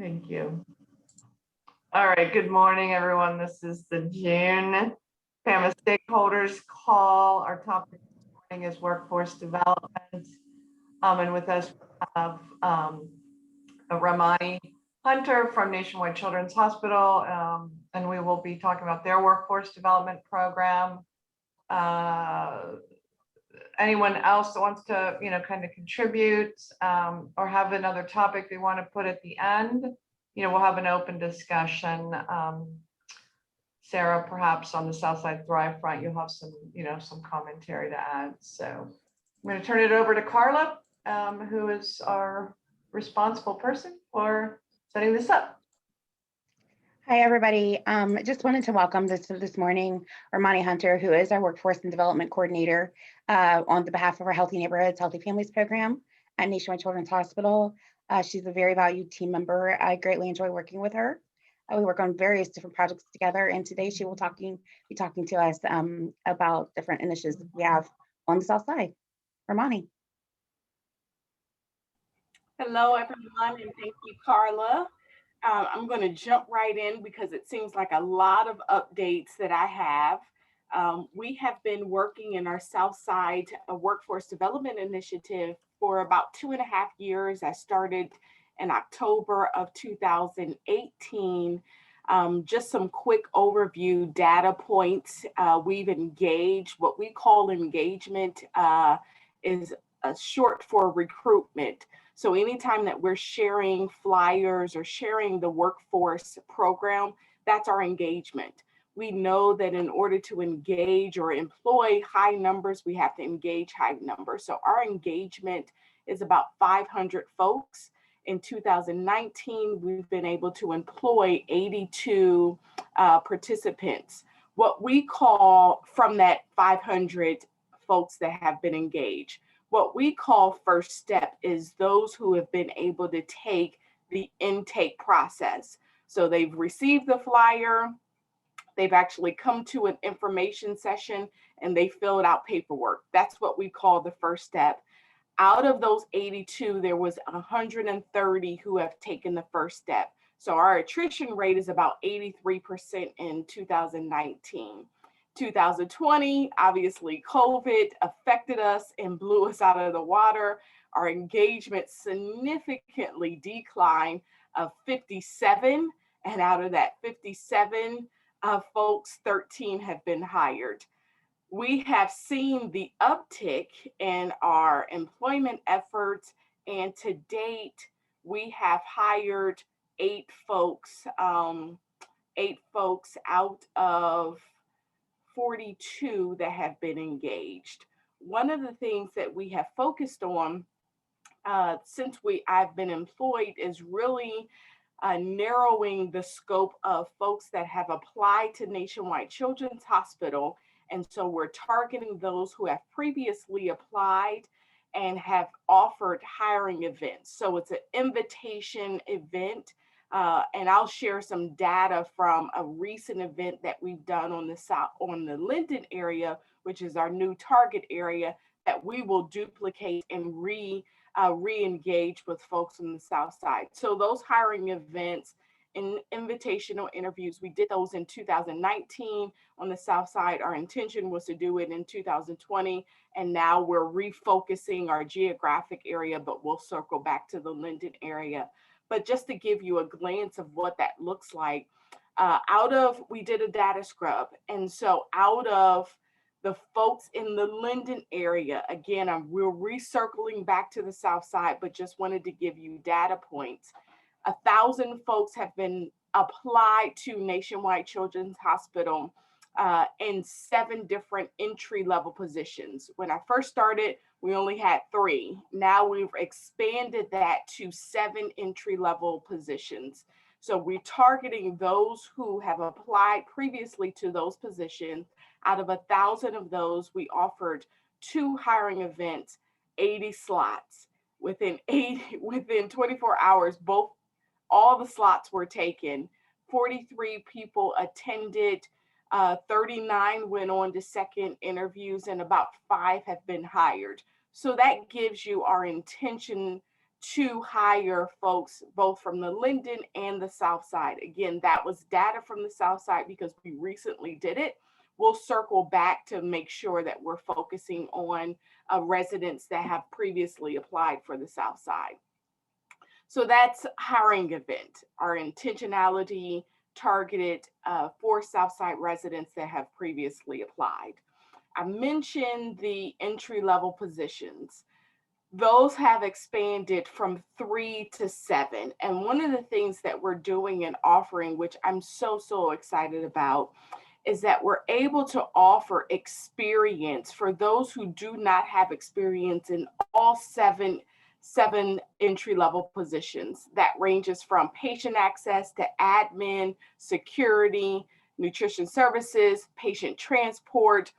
Thank you. All right, good morning, everyone. This is the June PAMA stakeholders call. Our topic this morning is workforce development. And with us, we have Ramani Hunter from Nationwide Children's Hospital, and we will be talking about their workforce development program. Anyone else that wants to, kind of contribute or have another topic they want to put at the end, we'll have an open discussion. Sarah, perhaps on the Southside Thrive front, you'll have some, some commentary to add. So I'm going to turn it over to Carla, who is our responsible person for setting this up. Hi, everybody. Just wanted to welcome this morning Ramani Hunter, who is our Workforce and Development Coordinator on the behalf of our Healthy Neighborhoods, Healthy Families program at Nationwide Children's Hospital. She's a very valued team member. I greatly enjoy working with her. We work on various different projects together, and today she will be talking to us about different initiatives we have on the South Side. Ramani. Hello, everyone, and thank you, Carla. I'm going to jump right in because it seems like a lot of updates that I have. We have been working in our Southside Workforce Development Initiative for about 2.5 years. I started in October of 2018. Just some quick overview data points. We've engaged, what we call engagement is short for recruitment. So anytime that we're sharing flyers or sharing the workforce program, that's our engagement. We know that in order to engage or employ high numbers, we have to engage high numbers. So our engagement is about 500 folks. In 2019, we've been able to employ 82 participants. What we call, from that 500 folks that have been engaged, what we call first step is those who have been able to take the intake process. So they've received the flyer, they've actually come to an information session, and they filled out paperwork. That's what we call the first step. Out of those 82, there was 130 who have taken the first step. So our attrition rate is about 83% in 2019. 2020, obviously COVID affected us and blew us out of the water. Our engagement significantly declined of 57, and out of that 57 folks, 13 have been hired. We have seen the uptick in our employment efforts, and to date, we have hired 8 folks out of 42 that have been engaged. One of the things that we have focused on since I've been employed is really narrowing the scope of folks that have applied to Nationwide Children's Hospital. And so we're targeting those who have previously applied and have offered hiring events. So it's an invitation event. And I'll share some data from a recent event that we've done on the Linden area, which is our new target area, that we will duplicate and re-engage with folks on the South Side. So those hiring events and invitational interviews, we did those in 2019 on the South Side. Our intention was to do it in 2020, and now we're refocusing our geographic area, but we'll circle back to the Linden area. But just to give you a glance of what that looks like, we did a data scrub. And so out of the folks in the Linden area, again, we're recircling back to the South Side, but just wanted to give you data points. 1,000 folks have been applied to Nationwide Children's Hospital in 7 different entry-level positions. When I first started, we only had 3. Now we've expanded that to 7 entry-level positions. So we're targeting those who have applied previously to those positions. Out of 1,000 of those, we offered 2 hiring events, 80 slots. Within 24 hours, all the slots were taken. 43 people attended, 39 went on to second interviews, and about 5 have been hired. So that gives you our intention to hire folks both from the Linden and the South Side. Again, that was data from the South Side because we recently did it. We'll circle back to make sure that we're focusing on residents that have previously applied for the South Side. So that's hiring event, our intentionality targeted for Southside residents that have previously applied. I mentioned the entry-level positions. Those have expanded from 3 to 7. And one of the things that we're doing and offering, which I'm so excited about, is that we're able to offer experience for those who do not have experience in all seven entry-level positions. That ranges from patient access to admin, security, nutrition services, patient transport,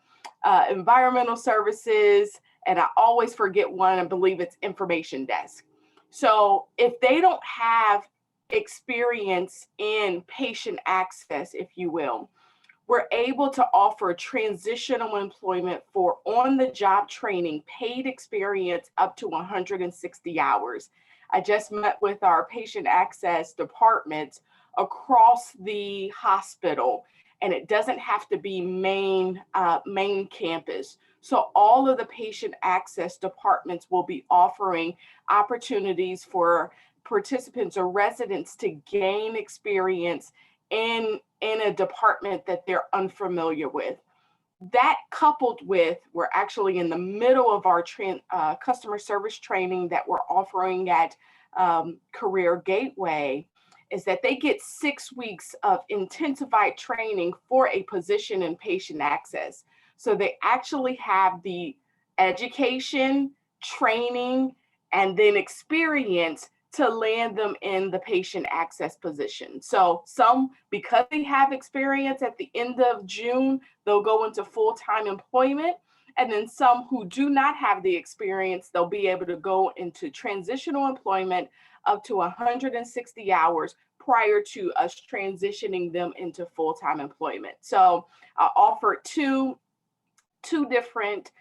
environmental services, and I always forget one, I believe it's information desk. So if they don't have experience in patient access, if you will, we're able to offer transitional employment for on-the-job training, paid experience up to 160 hours. I just met with our patient access departments across the hospital, and it doesn't have to be main campus. So all of the patient access departments will be offering opportunities for participants or residents to gain experience in a department that they're unfamiliar with. That coupled with, we're actually in the middle of our customer service training that we're offering at Career Gateway, is that they get 6 weeks of intensified training for a position in patient access. So they actually have the education, training, and then experience to land them in the patient access position. So some, because they have experience at the end of June, they'll go into full-time employment. And then some who do not have the experience, they'll be able to go into transitional employment up to 160 hours prior to us transitioning them into full-time employment. So I offered two different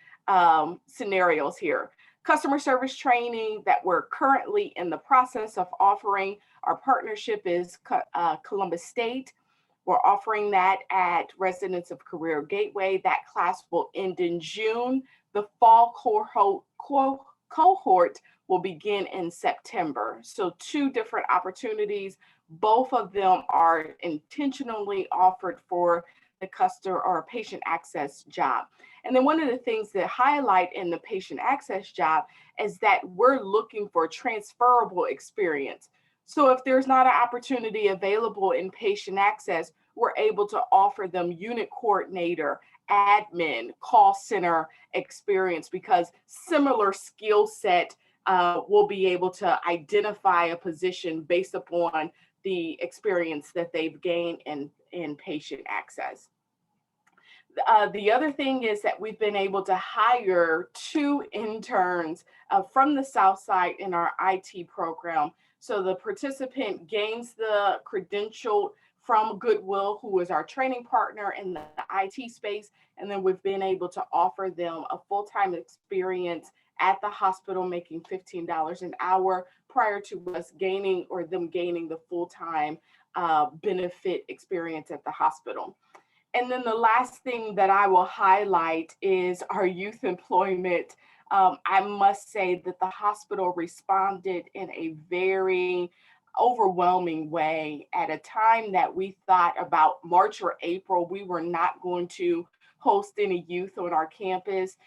scenarios here. Customer service training that we're currently in the process of offering. Our partnership is Columbus State. We're offering that at Residents of Career Gateway. That class will end in June. The fall cohort will begin in September. So 2 different opportunities. Both of them are intentionally offered for the customer or patient access job. And then one of the things that highlight in the patient access job is that we're looking for transferable experience. So if there's not an opportunity available in patient access, we're able to offer them unit coordinator, admin, call center experience, because similar skill set will be able to identify a position based upon the experience that they've gained in patient access. The other thing is that we've been able to hire 2 interns from the South Side in our IT program. So the participant gains the credential from Goodwill, who is our training partner in the IT space. And then we've been able to offer them a full-time experience at the hospital, making $15 an hour prior to us gaining or them gaining the full-time benefit experience at the hospital. And then the last thing that I will highlight is our youth employment. I must say that the hospital responded in a very overwhelming way at a time that we thought about March or April, we were not going to host any youth on our campus.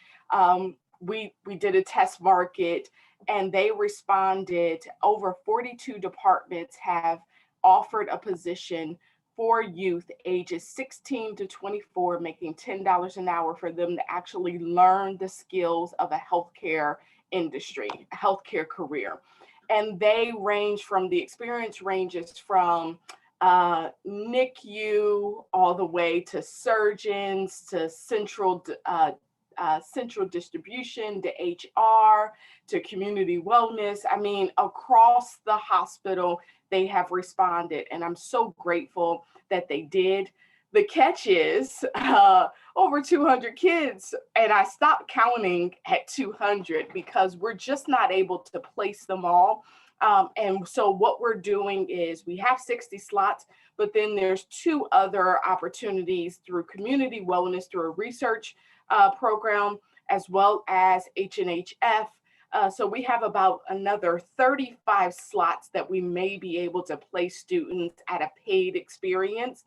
We did a test market and they responded. Over 42 departments have offered a position for youth ages 16 to 24, making $10 an hour for them to actually learn the skills of a healthcare industry, a healthcare career. And they range from, the experience ranges from NICU all the way to surgeons, to central distribution, to HR, to community wellness. I mean, across the hospital, they have responded, and I'm so grateful that they did. the catch is over 200 kids, and I stopped counting at 200 because we're just not able to place them all. And so what we're doing is we have 60 slots, but then there's 2 other opportunities through community wellness, through a research program, as well as H&HF. So we have about another 35 slots that we may be able to place students at a paid experience.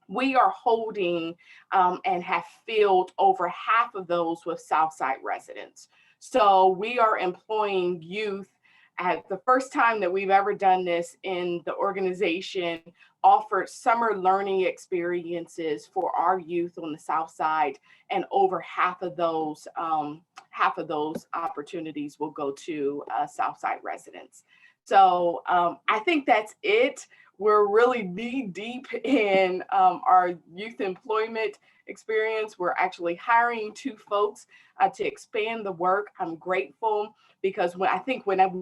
We are holding and have filled over half of those with Southside residents. So we are employing youth. At the first time that we've ever done this in the organization, offered summer learning experiences for our youth on the South Side, and over half of those opportunities will go to Southside residents. So I think that's it. We're really knee deep in our youth employment experience. We're actually hiring 2 folks to expand the work. I'm grateful because when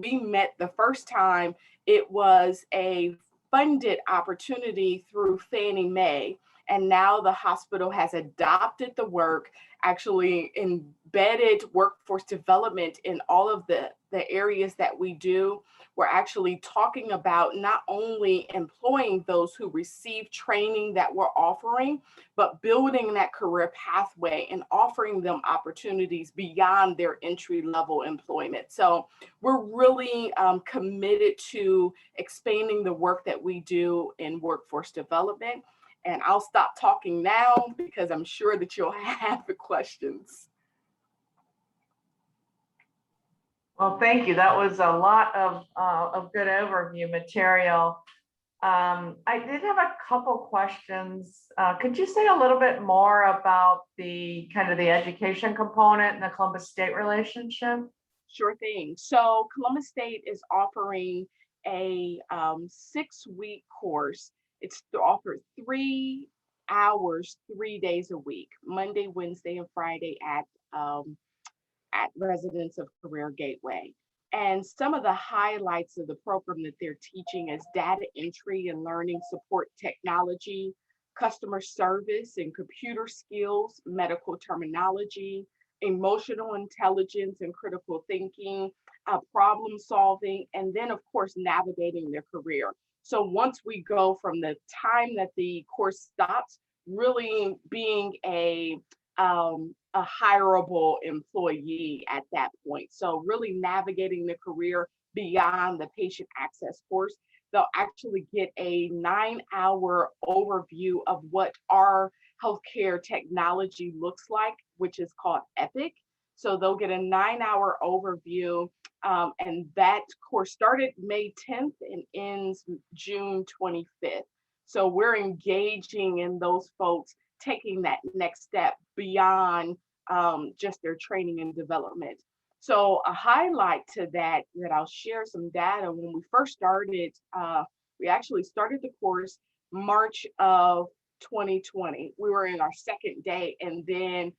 we met the first time, it was a funded opportunity through Fannie Mae. And now the hospital has adopted the work, actually embedded workforce development in all of the areas that we do. We're actually talking about not only employing those who receive training that we're offering, but building that career pathway and offering them opportunities beyond their entry-level employment. So we're really committed to expanding the work that we do in workforce development. And I'll stop talking now because I'm sure that you'll have the questions. Well, thank you. That was a lot of good overview material. I did have a couple questions. Could you say a little bit more about the kind of the education component and the Columbus State relationship? Sure thing. So Columbus State is offering a 6-week course. It's offered 3 hours, 3 days a week, Monday, Wednesday, and Friday at Residents of Career Gateway. And some of the highlights of the program that they're teaching is data entry and learning support technology, customer service and computer skills, medical terminology, emotional intelligence and critical thinking, problem solving, and then of course, navigating their career. So once we go from the time that the course stops, really being a hireable employee at that point. So really navigating the career beyond the patient access course. They'll actually get a 9-hour overview of what our healthcare technology looks like, which is called EPIC. So they'll get a 9-hour overview, and that course started May 10th and ends June 25th. So we're engaging in those folks taking that next step beyond just their training and development. So a highlight to that I'll share some data. When we first started, we actually started the course March of 2020. We were in our 2nd day, and then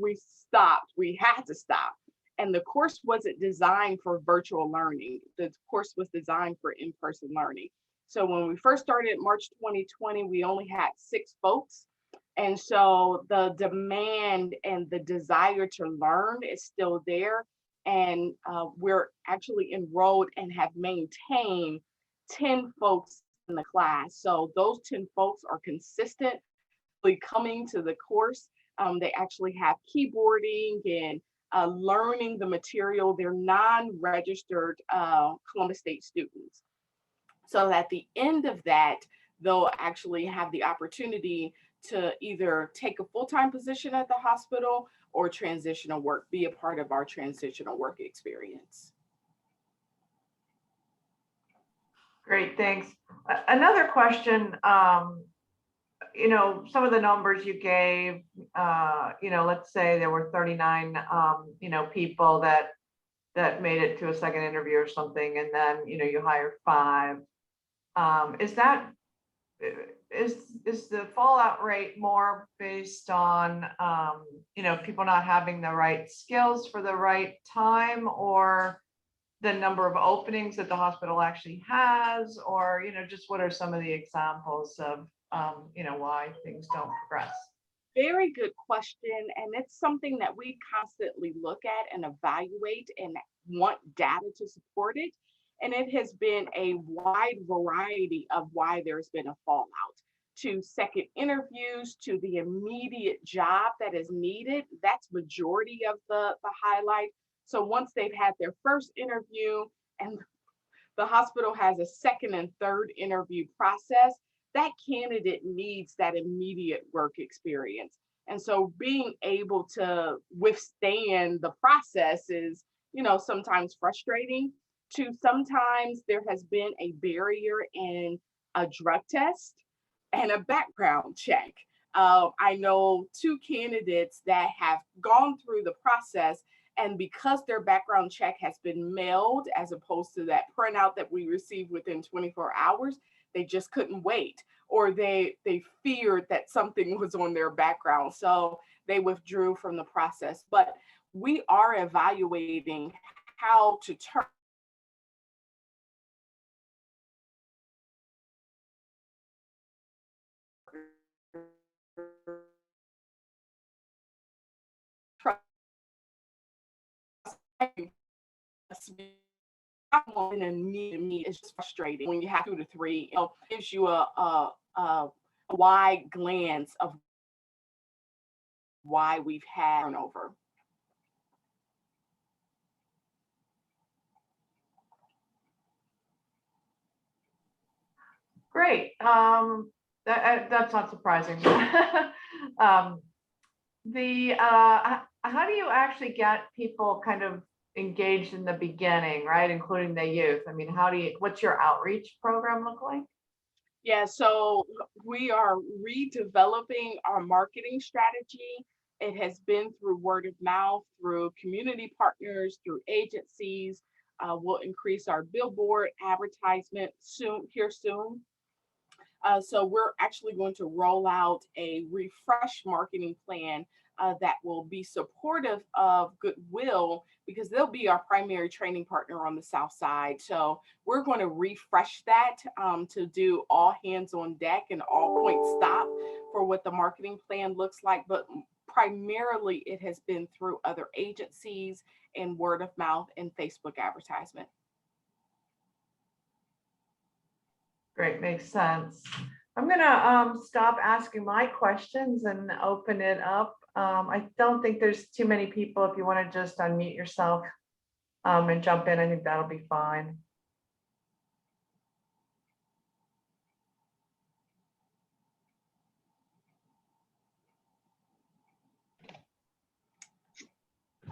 we stopped. We had to stop. And the course wasn't designed for virtual learning. The course was designed for in-person learning. So when we first started March 2020, we only had 6 folks. And so the demand and the desire to learn is still there. And we're actually enrolled and have maintained 10 folks in the class. So those 10 folks are consistently coming to the course. They actually have keyboarding and learning the material. They're non-registered Columbus State students. So at the end of that, they'll actually have the opportunity to either take a full-time position at the hospital or transitional work, be a part of our transitional work experience. Great, thanks. Another question, some of the numbers you gave, let's say there were 39, people that made it to a second interview or something, and then, you hire 5. Is the fallout rate more based on, people not having the right skills for the right time, or the number of openings that the hospital actually has, or, just what are some of the examples of why things don't progress? Very good question. And it's something that we constantly look at and evaluate and want data to support it. And it has been a wide variety of why there's been a fallout, to second interviews, to the immediate job that is needed. That's majority of the highlight. So once they've had their first interview and the hospital has a second and third interview process, that candidate needs that immediate work experience. And so being able to withstand the process is, sometimes frustrating. To sometimes there has been a barrier in a drug test and a background check. I know two candidates that have gone through the process, and because their background check has been mailed as opposed to that printout that we received within 24 hours, they just couldn't wait, or they feared that something was on their background. So they withdrew from the process. But we are evaluating how to turn and me is just frustrating when you have 2 to 3. Gives you a wide glance of why we've had turnover. Great. That's not surprising. How do you actually get people kind of engaged in the beginning, right? Including the youth. I mean, what's your outreach program look like? Yeah, so we are redeveloping our marketing strategy. It has been through word of mouth, through community partners, through agencies. We'll increase our billboard advertisement soon. So we're actually going to roll out a refresh marketing plan that will be supportive of Goodwill, because they'll be our primary training partner on the South Side. So we're going to refresh that to do all hands on deck and all points stop for what the marketing plan looks like. But primarily it has been through other agencies and word of mouth and Facebook advertisement. Great, makes sense. I'm gonna stop asking my questions and open it up. I don't think there's too many people. If you want to just unmute yourself and jump in, I think that'll be fine.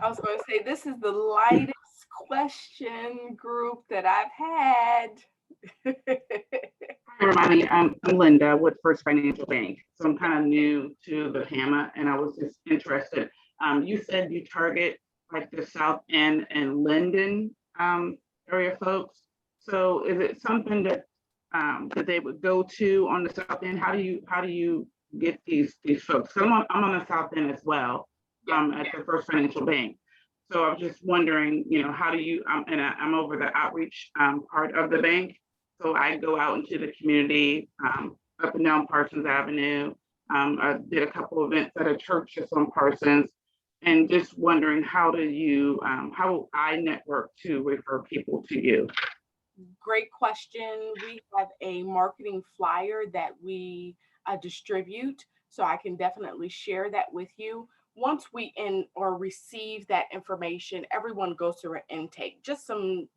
I was going to say, this is the lightest question group that I've had. Hi, Ramani. I'm Linda with First Financial Bank. So I'm kind of new to the PAMA, and I was just interested. You said you target like the South End and Linden area folks. So is it something that that they would go to on the South End? How do you get these folks? So I'm on the South End as well, at the First Financial Bank. So I was just wondering, how do you? And I'm over the outreach part of the bank. So I go out into the community, up and down Parsons Avenue. I did a couple of events at a church just on Parsons, and just wondering how will I network to refer people to you? Great question. We have a marketing flyer that we distribute, so I can definitely share that with you. Once we receive that information, everyone goes through an intake, just some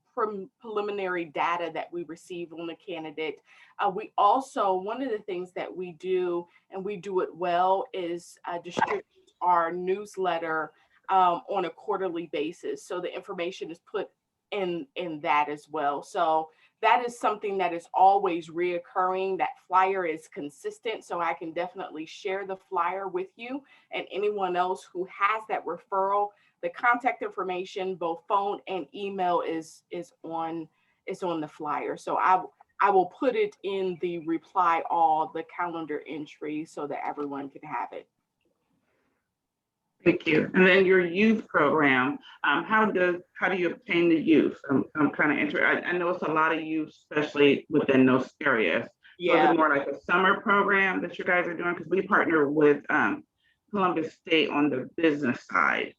preliminary data that we receive on the candidate. We also, one of the things that we do, and we do it well, is distribute our newsletter on a quarterly basis. So the information is put in that as well. So that is something that is always reoccurring. That flyer is consistent. So I can definitely share the flyer with you and anyone else who has that referral. The contact information, both phone and email, is on the flyer. So I will put it in the reply all, the calendar entry, so that everyone can have it. Thank you. And then your youth program, how do you obtain the youth? I'm kind of interested. I know it's a lot of youth, especially within those areas. So is Yeah. it more like a summer program that you guys are doing? Because we partner with Columbus State on the business side.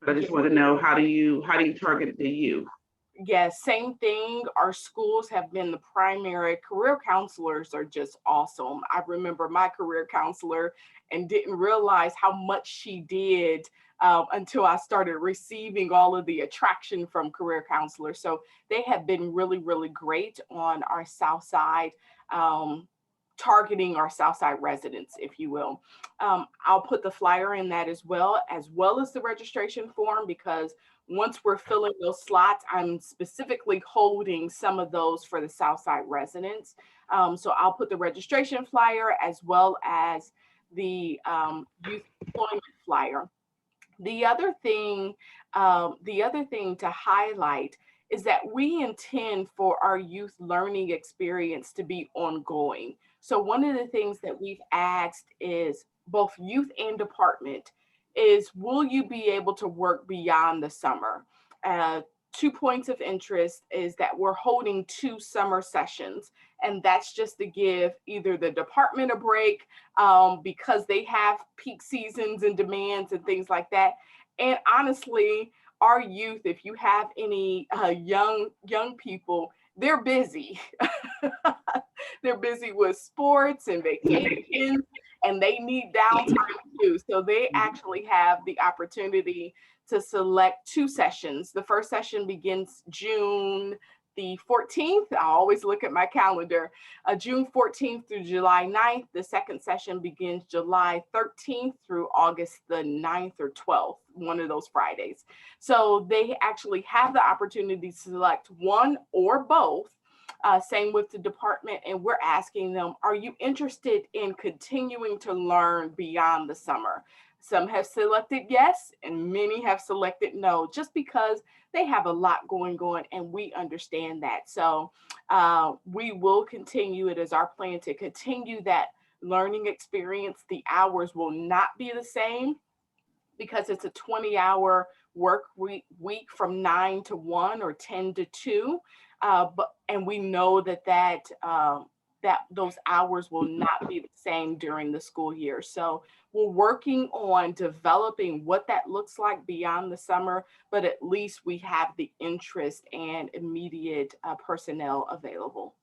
But I just want to know, how do you target the youth? Yes, same thing. Our schools have been the primary. Career counselors are just awesome. I remember my career counselor and didn't realize how much she did until I started receiving all of the attraction from career counselors. So they have been really, really great on our South Side, targeting our South Side residents, if you will. I'll put the flyer in that as well as the registration form, because once we're filling those slots, I'm specifically holding some of those for the Southside residents. So I'll put the registration flyer as well as the youth employment flyer. The other thing to highlight is that we intend for our youth learning experience to be ongoing. So one of the things that we've asked is both youth and department is, will you be able to work beyond the summer? 2 points of interest is that we're holding 2 summer sessions, and that's just to give either the department a break because they have peak seasons and demands and things like that. And honestly, our youth, if you have any young people, they're busy. They're busy with sports and vacations, and they need downtime too. So they actually have the opportunity to select 2 sessions. The first session begins June the 14th. I always look at my calendar, June 14th through July 9th. The second session begins July 13th through August the 9th or 12th, one of those Fridays. So they actually have the opportunity to select one or both. Same with the department, and we're asking them, are you interested in continuing to learn beyond the summer? Some have selected yes, and many have selected no, just because they have a lot going on, and we understand that. So we will continue. It is our plan to continue that learning experience. The hours will not be the same because it's a 20-hour work week from 9 to 1 or 10 to 2. And we know that those hours will not be the same during the school year. So we're working on developing what that looks like beyond the summer, but at least we have the interest and immediate personnel available.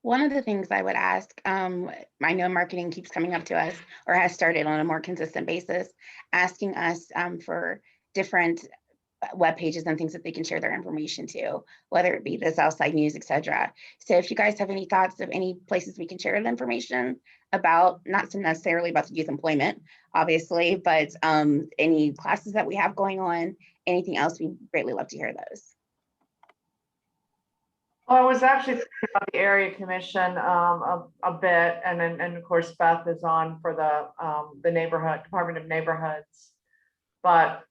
One of the things I would ask, I know marketing keeps coming up to us, or has started on a more consistent basis, asking us for different web pages and things that they can share their information to, whether it be the Southside News, etc. So if you guys have any thoughts of any places we can share the information about, not necessarily about the youth employment, obviously, but any classes that we have going on, anything else, we'd greatly love to hear those. Well, I was actually thinking about the area commission a bit, and then of course Beth is on for the neighborhood Department of Neighborhoods, but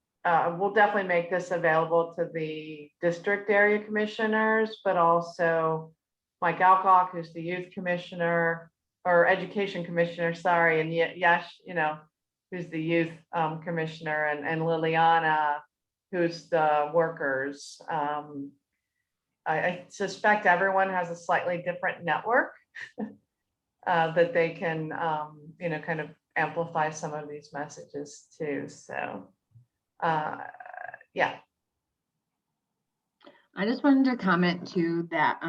we'll definitely make this available to the district area commissioners, but also Mike Alcock, who's the youth commissioner or education commissioner, sorry, and Yash, who's the youth commissioner, and Liliana, who's the workers. I suspect everyone has a slightly different network that they can, kind of amplify some of these messages too. So, yeah. I just wanted to comment too that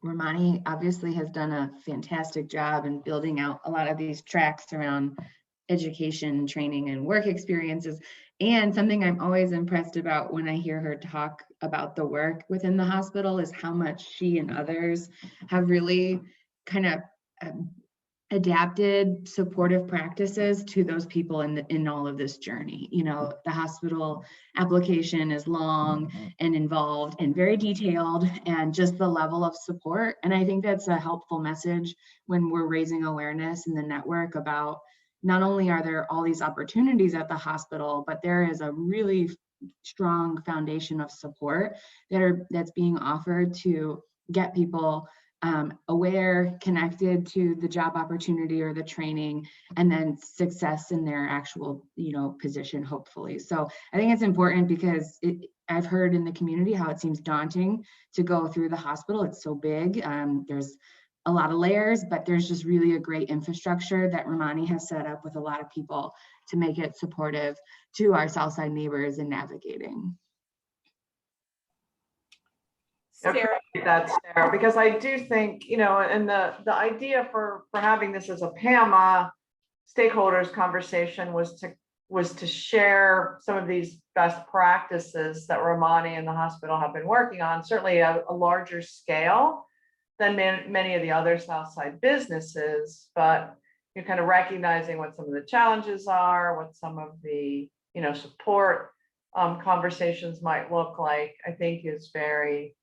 Ramani obviously has done a fantastic job in building out a lot of these tracks around education, training, and work experiences. And something I'm always impressed about when I hear her talk about the work within the hospital is how much she and others have really kind of adapted supportive practices to those people in all of this journey. The hospital application is long and involved and very detailed, and just the level of support. And I think that's a helpful message when we're raising awareness in the network about not only are there all these opportunities at the hospital, but there is a really strong foundation of support that's being offered to get people aware, connected to the job opportunity or the training, and then success in their actual, position, hopefully. So I think it's important because I've heard in the community how it seems daunting to go through the hospital. It's so big. There's a lot of layers, but there's just really a great infrastructure that Ramani has set up with a lot of people to make it supportive to our Southside neighbors in navigating. Sarah, That's Sarah, because I do think, and the idea for having this as a PAMA stakeholders conversation was to share some of these best practices that Ramani and the hospital have been working on, certainly a larger scale than many of the other Southside businesses, but you're kind of recognizing what some of the challenges are, what some of the, support conversations might look like, I think is very,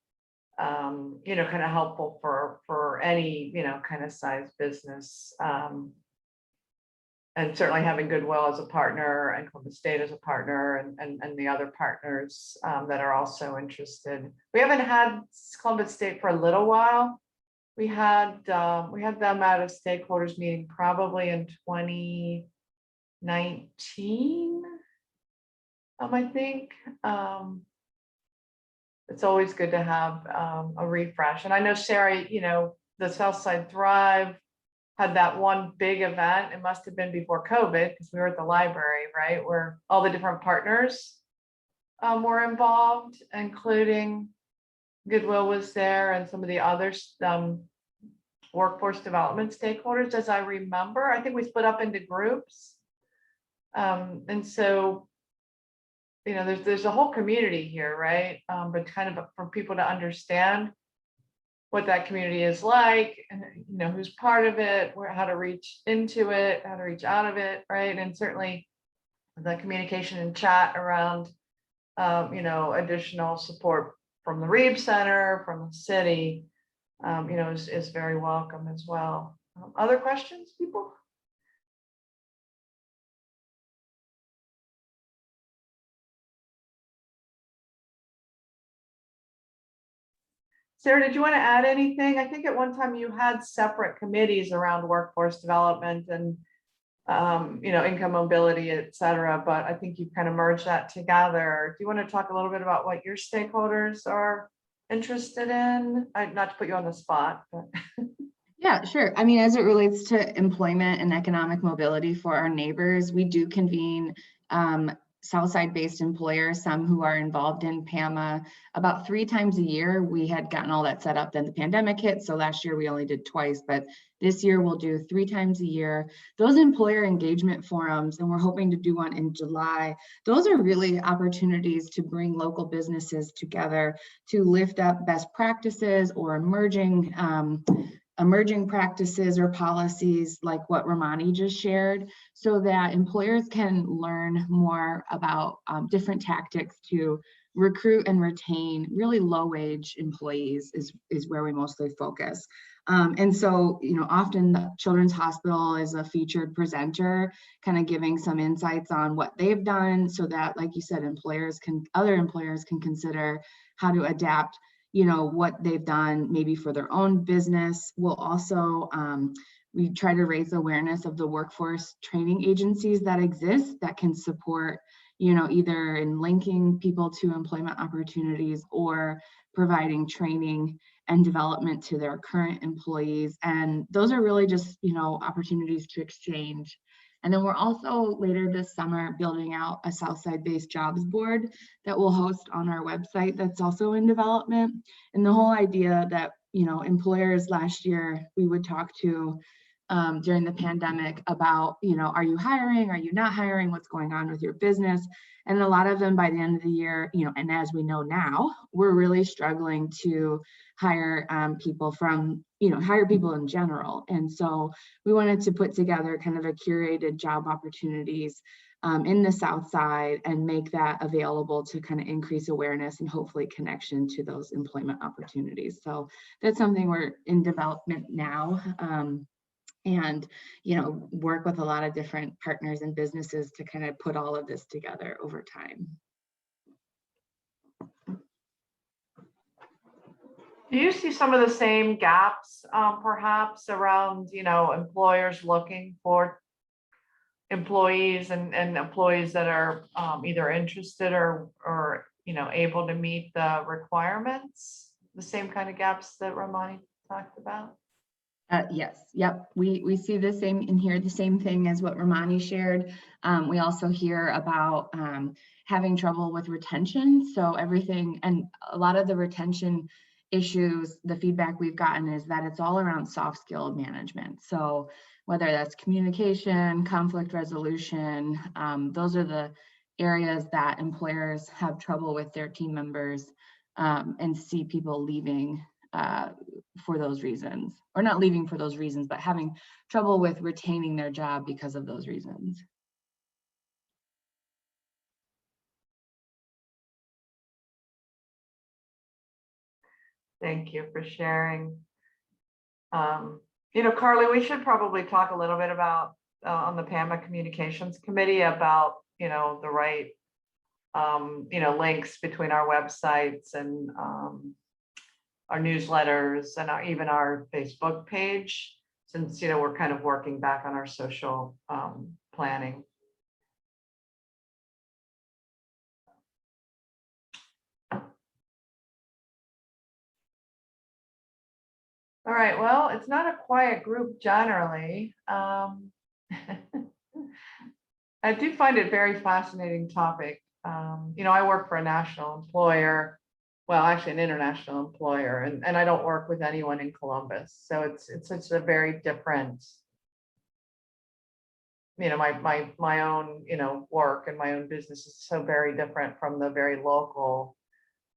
kind of helpful for any, kind of size business. And certainly having Goodwill as a partner and Columbus State as a partner and the other partners that are also interested. We haven't had Columbus State for a little while. We had them at a stakeholders meeting probably in 2019. I think it's always good to have a refresh. And I know Sarah, the Southside Thrive had that one big event. It must have been before COVID because we were at the library, right? Where all the different partners were involved, including Goodwill was there and some of the other workforce development stakeholders, as I remember. I think we split up into groups. And so, there's a whole community here, right? But kind of for people to understand what that community is like, and who's part of it, how to reach into it, how to reach out of it, right? And certainly the communication and chat around, additional support from the Reeb Center, from the city, is very welcome as well. Other questions, people? Sarah, did you want to add anything? I think at one time you had separate committees around workforce development and, income mobility, et cetera, but I think you've kind of merged that together. Do you want to talk a little bit about what your stakeholders are interested in? Not to put you on the spot, but. Yeah, sure. I mean, as it relates to employment and economic mobility for our neighbors, we do convene Southside-based employers, some who are involved in PAMA, about 3 times a year. We had gotten all that set up, then the pandemic hit. So last year we only did twice, but this year we'll do 3 times a year. Those employer engagement forums, and we're hoping to do one in July, those are really opportunities to bring local businesses together to lift up best practices or emerging practices or policies like what Ramani just shared, so that employers can learn more about different tactics to recruit and retain really low-wage employees is where we mostly focus. And so, often the Children's Hospital is a featured presenter, kind of giving some insights on what they've done so that, like you said, other employers can consider how to adapt what they've done maybe for their own business. We'll also, we try to raise awareness of the workforce training agencies that exist that can support, either in linking people to employment opportunities or providing training and development to their current employees. And those are really just, opportunities to exchange. And then we're also later this summer building out a Southside-based jobs board that we'll host on our website that's also in development. And the whole idea that, employers last year, we would talk to during the pandemic about, are you hiring? Are you not hiring? What's going on with your business? And a lot of them by the end of the year, and as we know now, we're really struggling to hire people hire people in general. And so we wanted to put together kind of a curated job opportunities in the South Side and make that available to kind of increase awareness and hopefully connection to those employment opportunities. So that's something we're in development now. And work with a lot of different partners and businesses to kind of put all of this together over time. Do you see some of the same gaps, perhaps around, employers looking for employees and employees that are either interested or able to meet the requirements? The same kind of gaps that Ramani talked about? Yes, yep. We see the same and hear the same thing as what Ramani shared. We also hear about having trouble with retention. So everything, and a lot of the retention issues, the feedback we've gotten is that it's all around soft skill management. So whether that's communication, conflict resolution, those are the areas that employers have trouble with their team members, and see people leaving for those reasons, or not leaving for those reasons, but having trouble with retaining their job because of those reasons. Thank you for sharing. Carly, we should probably talk a little bit about on the PAMA Communications Committee about, the right, links between our websites and our newsletters and even our Facebook page, since, we're kind of working back on our social planning. All right, well, it's not a quiet group generally. I do find it very fascinating topic. I work for a national employer, well, actually an international employer, and I don't work with anyone in Columbus. So it's such a very different, my own, work and my own business is so very different from the very local,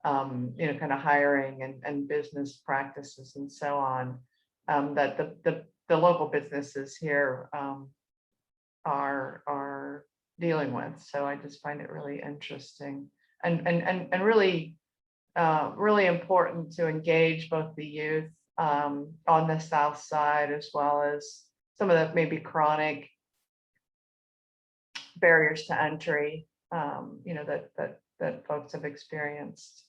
kind of hiring and business practices and so on, that the local businesses here are dealing with. So I just find it really interesting and really really important to engage both the youth on the South Side, as well as some of the maybe chronic barriers to entry, that folks have experienced.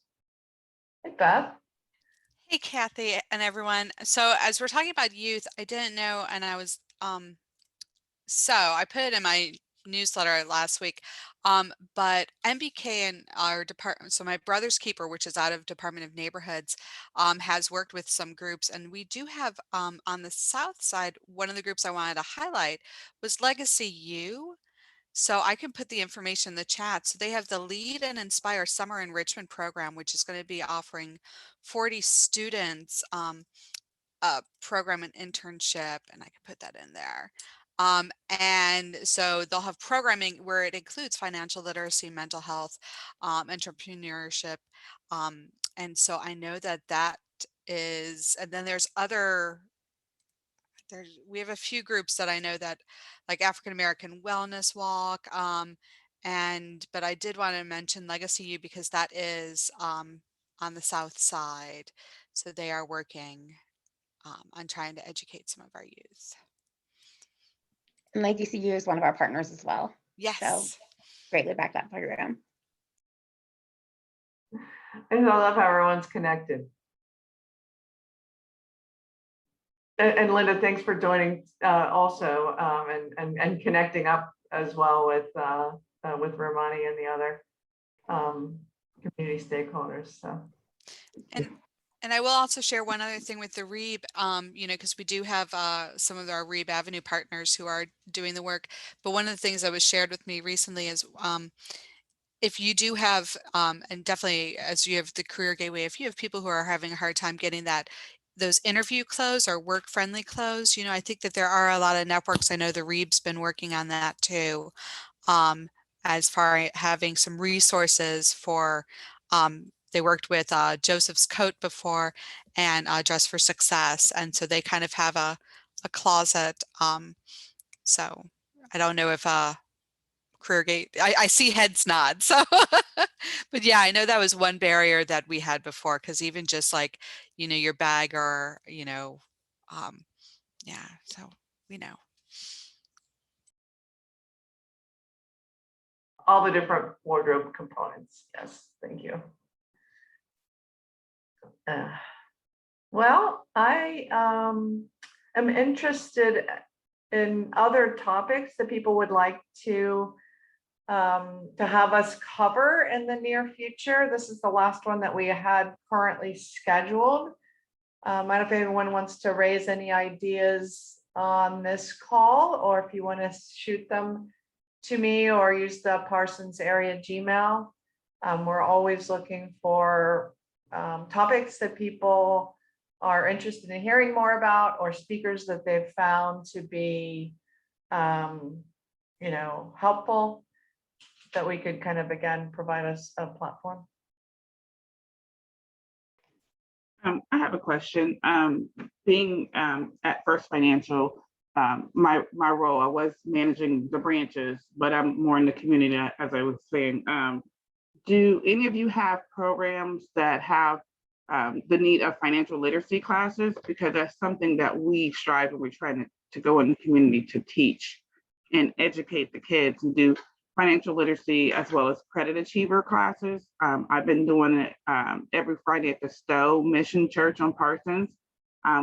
Hey, Beth. Hey, Kathy and everyone. So as we're talking about youth, I didn't know, and I was, so I put it in my newsletter last week, but MBK and our department, so my Brother's Keeper, which is out of Department of Neighborhoods, has worked with some groups, and we do have, on the South Side, one of the groups I wanted to highlight was Legacy U. So I can put the information in the chat. So they have the Lead and Inspire Summer Enrichment Program, which is going to be offering 40 students a program and internship, and I can put that in there. And so they'll have programming where it includes financial literacy, mental health, entrepreneurship. And so I know that that is, and then we have a few groups that I know that, like African American Wellness Walk, but I did want to mention Legacy U because that is on the South Side, so they are working on trying to educate some of our youth. And Legacy U is one of our partners as well. Yes. So greatly back that program. And I love how everyone's connected. And Linda, thanks for joining also, and connecting up as well with Ramani and the other community stakeholders. So. And I will also share one other thing with the REAB, because we do have some of our REAB Avenue partners who are doing the work. But one of the things that was shared with me recently is if you do have, and definitely as you have the Career Gateway, if you have people who are having a hard time getting those interview clothes or work-friendly clothes, I think that there are a lot of networks. I know the REAB's been working on that too, as far as having some resources for, they worked with Joseph's Coat before and Dress for Success. And so they kind of have a closet. So I don't know if CareerGate, I see heads nod. So, but yeah, I know that was one barrier that we had before, because even just like, your bag or, yeah, so we know. All the different wardrobe components. Yes, thank you. Well, I am interested in other topics that people would like to have us cover in the near future. This is the last one that we had currently scheduled. I don't know if anyone wants to raise any ideas on this call, or if you want to shoot them to me or use the Parsons area Gmail. We're always looking for topics that people are interested in hearing more about, or speakers that they've found to be helpful, that we could kind of, again, provide us a platform. I have a question. Being at First Financial, my role, I was managing the branches, but I'm more in the community, as I was saying. Do any of you have programs that have the need of financial literacy classes? Because that's something that we strive and we're trying to go in the community to teach and educate the kids and do financial literacy as well as credit achiever classes. I've been doing it every Friday at the Stowe Mission Church on Parsons.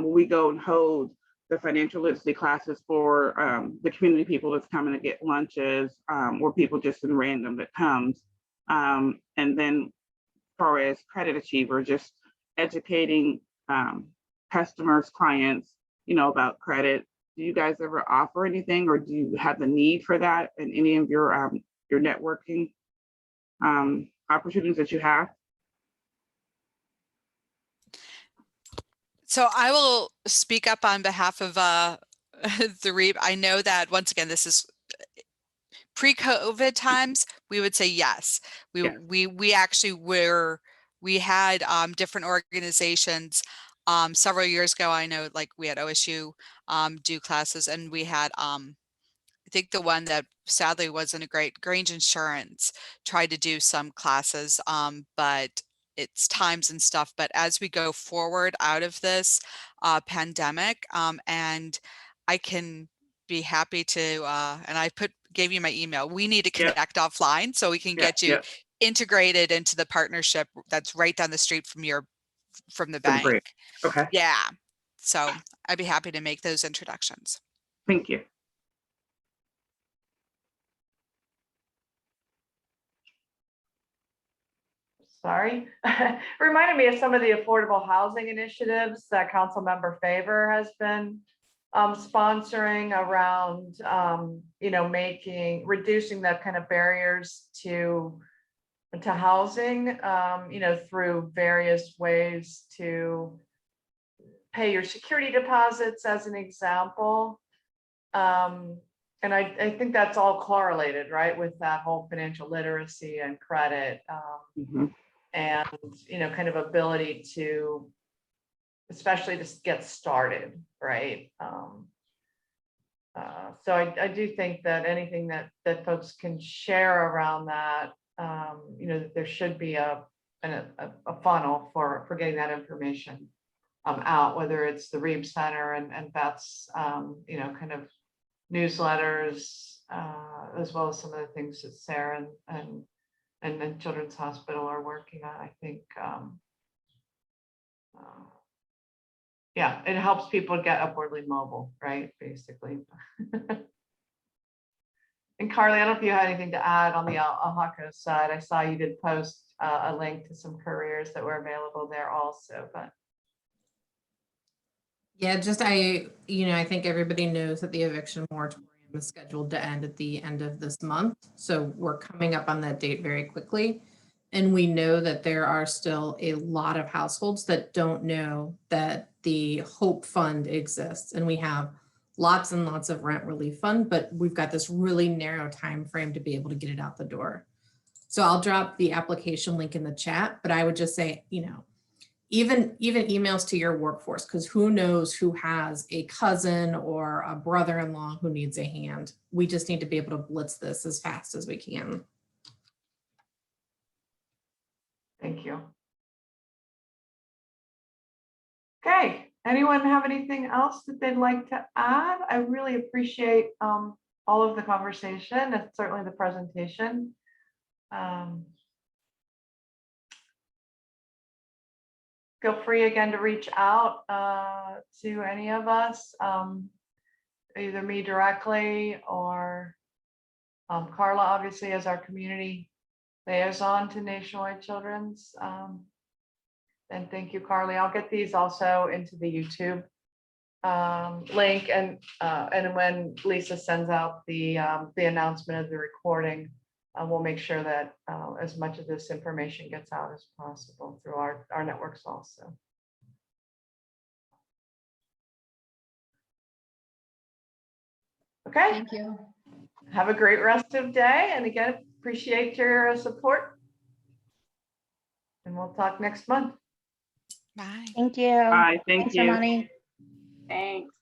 We go and hold the financial literacy classes for the community people that's coming to get lunches, or people just in random that comes. And then as far as credit achiever, just educating customers, clients, about credit. Do you guys ever offer anything, or do you have the need for that in any of your networking opportunities that you have? So I will speak up on behalf of the REAP. I know that, once again, this is pre-COVID times. We would say yes. We actually we had different organizations several years ago. I know, like, we had OSU do classes, and we had I think the one that sadly wasn't a great, Grange Insurance tried to do some classes, but it's times and stuff. But as we go forward out of this pandemic, and I can be happy to, and I gave you my email. We need to connect offline so we can get you integrated into the partnership that's right down the street from the bank. Great. Okay. Yeah. So I'd be happy to make those introductions. Thank you. Sorry. Reminded me of some of the affordable housing initiatives that Councilmember Favor has been sponsoring around, reducing the kind of barriers to housing, through various ways to pay your security deposits, as an example. And I think that's all correlated, right, with that whole financial literacy and credit, and, kind of ability to, especially to get started, right? So I do think that anything that folks can share around that, that there should be a funnel for getting that information out, whether it's the Reeb Center and Beth's, kind of newsletters, as well as some of the things that Sarah and then Children's Hospital are working on. I think, it helps people get upwardly mobile, right, basically. And Carly, I don't know if you had anything to add on the Oaxaca side. I saw you did post a link to some careers that were available there also, but. Yeah, I think everybody knows that the eviction moratorium is scheduled to end at the end of this month. So we're coming up on that date very quickly. And we know that there are still a lot of households that don't know that the Hope Fund exists. And we have lots and lots of rent relief fund, but we've got this really narrow time frame to be able to get it out the door. So I'll drop the application link in the chat, but I would just say, even emails to your workforce, because who knows who has a cousin or a brother-in-law who needs a hand. We just need to be able to blitz this as fast as we can. Thank you. Okay, anyone have anything else that they'd like to add? I really appreciate all of the conversation and certainly the presentation. feel free again to reach out to any of us, either me directly or Carla, obviously, as our community liaison to Nationwide Children's. And thank you, Carly. I'll get these also into the YouTube link, and when Lisa sends out the announcement of the recording, we'll make sure that as much of this information gets out as possible through our networks also. Okay. Thank you. Have a great rest of the day. And again, appreciate your support. And we'll talk next month. Bye. Thank you. Bye, thank Thanks, you. Ramani. Thanks.